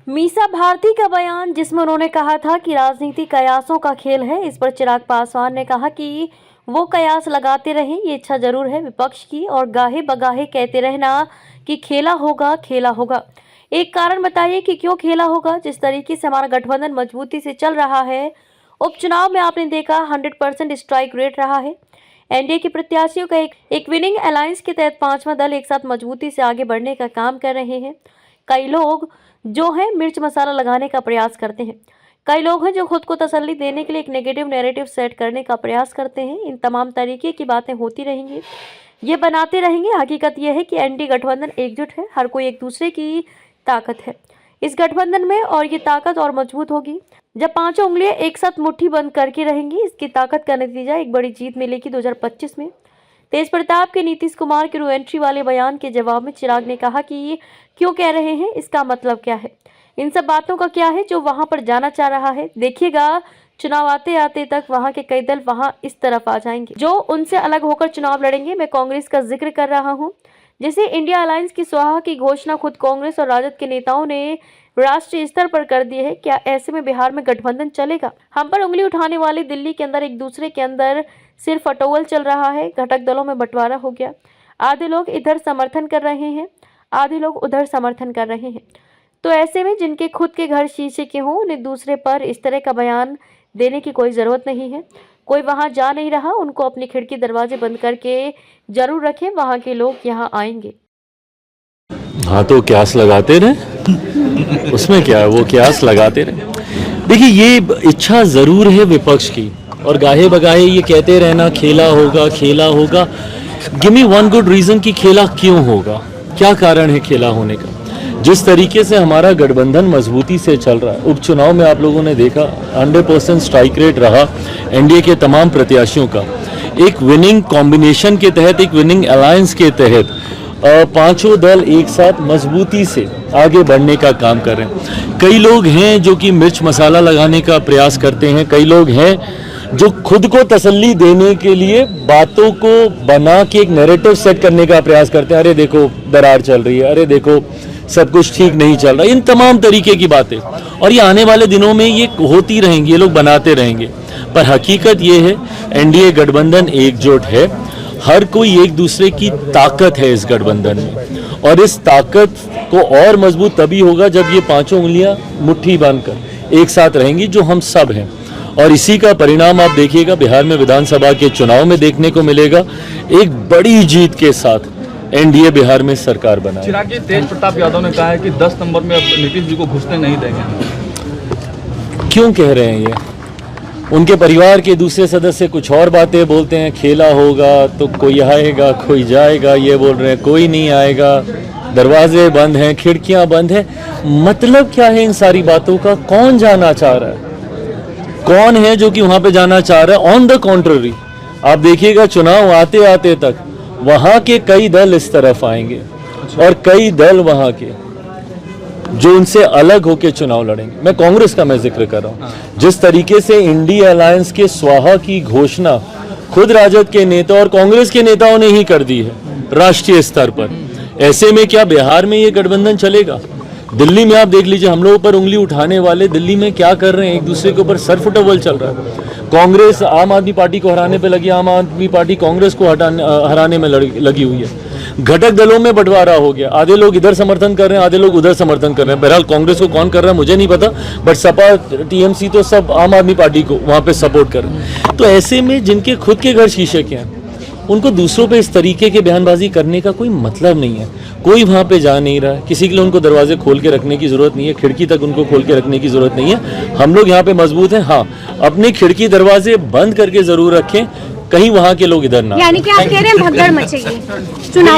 मीसा भारती का बयान, जिसमें उन्होंने कहा था कि राजनीति कयासों का खेल है, इस पर चिराग पासवान ने कहा कि वो कयास लगाते रहें, ये इच्छा जरूर है विपक्ष की, और गाहे बगाहे कहते रहना कि खेला होगा खेला होगा। एक कारण बताइए कि क्यों खेला होगा। जिस तरीके से हमारा गठबंधन मजबूती से चल रहा है, उपचुनाव में आपने देखा 100% स्ट्राइक रेट रहा है। एनडीए के प्रत्याशियों का एक विनिंग अलायंस के तहत पांचवा दल एक साथ मजबूती से आगे बढ़ने का काम कर रहे हैं। कई लोग जो है मिर्च मसाला लगाने का प्रयास करते हैं, कई लोग हैं जो खुद को तसल्ली देने के लिए एक नेगेटिव नैरेटिव सेट करने का प्रयास करते हैं। इन तमाम तरीके की बातें होती रहेंगी, ये बनाते रहेंगे। हकीकत यह है कि एनडीए गठबंधन एकजुट है, हर कोई एक दूसरे की ताकत है इस गठबंधन में, और ये ताकत और मजबूत होगी जब पांचों उंगलियां एक साथ मुट्ठी बंद करके रहेंगी। इसकी ताकत का नतीजा एक बड़ी जीत मिलेगी 2025 में। तेज प्रताप के नीतीश कुमार के रो एंट्री वाले बयान के जवाब में चिराग ने कहा कि क्यों कह रहे हैं, इसका मतलब क्या है, इन सब बातों का क्या है जो वहां पर जाना चाह रहा है। देखिएगा, चुनाव आते आते तक वहां के कई दल वहां इस तरफ आ जाएंगे जो उनसे अलग होकर चुनाव लड़ेंगे। मैं कांग्रेस का जिक्र कर रहा हूं, जिसे इंडिया अलायंस की स्वाहा की घोषणा खुद कांग्रेस और राजद के नेताओं ने राष्ट्रीय स्तर पर कर दी है। क्या ऐसे में बिहार में गठबंधन चलेगा? हम पर उंगली उठाने वाले दिल्ली के अंदर एक दूसरे के अंदर सिर्फ अटोवल चल रहा है, घटक दलों में बंटवारा हो गया। आधे लोग इधर समर्थन कर रहे हैं, आधे लोग उधर समर्थन कर रहे हैं। तो ऐसे में जिनके खुद के घर शीशे के हों, उन्हें दूसरे पर इस तरह का बयान देने की कोई ज़रूरत नहीं है। कोई वहां जा नहीं रहा, उनको अपनी खिड़की दरवाजे बंद करके जरूर रखें, वहां के लोग यहाँ आएंगे। हाँ, तो क्यास लगाते रहे, उसमें क्या है, वो क्यास लगाते रहे। देखिए, ये इच्छा ज़रूर है विपक्ष की, और गाहे बगाहे ये कहते रहना खेला होगा खेला होगा। Give me one good reason कि खेला क्यों होगा, क्या कारण है खेला होने का। जिस तरीके से हमारा गठबंधन मजबूती से चल रहा है, उपचुनाव में आप लोगों ने देखा 100% स्ट्राइक रेट रहा एनडीए के तमाम प्रत्याशियों का। एक विनिंग कॉम्बिनेशन के तहत, एक विनिंग अलायंस के तहत पांचों दल एक साथ मजबूती से आगे बढ़ने का काम कर रहे हैं। कई लोग हैं जो कि मिर्च मसाला लगाने का प्रयास करते हैं, कई लोग हैं जो खुद को तसल्ली देने के लिए बातों को बना के एक नैरेटिव सेट करने का प्रयास करते हैं। अरे देखो दरार चल रही है, अरे देखो सब कुछ ठीक नहीं चल रहा, इन तमाम तरीके की बातें, और ये आने वाले दिनों में ये होती रहेंगी, ये लोग बनाते रहेंगे। पर हकीकत ये है, एनडीए गठबंधन एकजुट है, हर कोई एक दूसरे की ताकत है इस गठबंधन में, और इस ताकत को और मजबूत तभी होगा जब ये पांचों उंगलियां मुट्ठी बांधकर एक साथ रहेंगी, जो हम सब हैं। और इसी का परिणाम आप देखिएगा बिहार में विधानसभा के चुनाव में देखने को मिलेगा। एक बड़ी जीत के साथ एनडीए बिहार में सरकार बनाए। चिराग जी, तेज प्रताप यादव ने कहा है कि 10 नंबर में अब नीतीश जी को घुसने नहीं देंगे। क्यों कह रहे हैं ये? उनके परिवार के दूसरे सदस्य कुछ और बातें बोलते हैं, खेला होगा तो कोई आएगा कोई जाएगा, ये बोल रहे हैं कोई नहीं आएगा, दरवाजे बंद हैं, खिड़कियां बंद हैं। मतलब क्या है इन सारी बातों का? कौन जाना चाह रहा है? कौन है जो कि वहां पे जाना चाह रहा है? ऑन द कॉन्ट्ररी आप देखिएगा, चुनाव आते आते तक वहां के कई दल इस तरफ आएंगे, और कई दल वहां के जो उनसे अलग होकर चुनाव लड़ेंगे। मैं कांग्रेस का जिक्र कर रहा हूं। जिस तरीके से इंडिया अलायंस के स्वाहा की घोषणा खुद राजद के नेता और कांग्रेस के नेताओं ने ही कर दी है राष्ट्रीय स्तर पर, ऐसे में क्या बिहार में ये गठबंधन चलेगा? दिल्ली में आप देख लीजिए, हम लोगों पर उंगली उठाने वाले दिल्ली में क्या कर रहे हैं, एक दूसरे के ऊपर सर फुटबॉल चल रहा है। कांग्रेस आम आदमी पार्टी को हराने पे लगी, आम आदमी पार्टी कांग्रेस को हराने में लगी हुई है। घटक दलों में बंटवारा हो गया, आधे लोग इधर समर्थन कर रहे हैं, आधे लोग उधर समर्थन कर रहे हैं। बहरहाल कांग्रेस को कौन कर रहा है मुझे नहीं पता, बट सपा टीएमसी तो सब आम आदमी पार्टी को वहां पे सपोर्ट कर रहे हैं। तो ऐसे में जिनके खुद के घर शीशे के हैं, उनको दूसरों पे इस तरीके के बयानबाजी करने का कोई मतलब नहीं है। कोई वहां पे जा नहीं रहा है, किसी के लिए उनको दरवाजे खोल के रखने की जरूरत नहीं है, खिड़की तक उनको खोल के रखने की जरूरत नहीं है। हम लोग यहाँ पे मजबूत हैं। हाँ, अपनी खिड़की दरवाजे बंद करके जरूर रखें, कहीं वहां के लोग इधर ना। यानी कि आप कह रहे हैं भगदड़ मचेगी चुनाव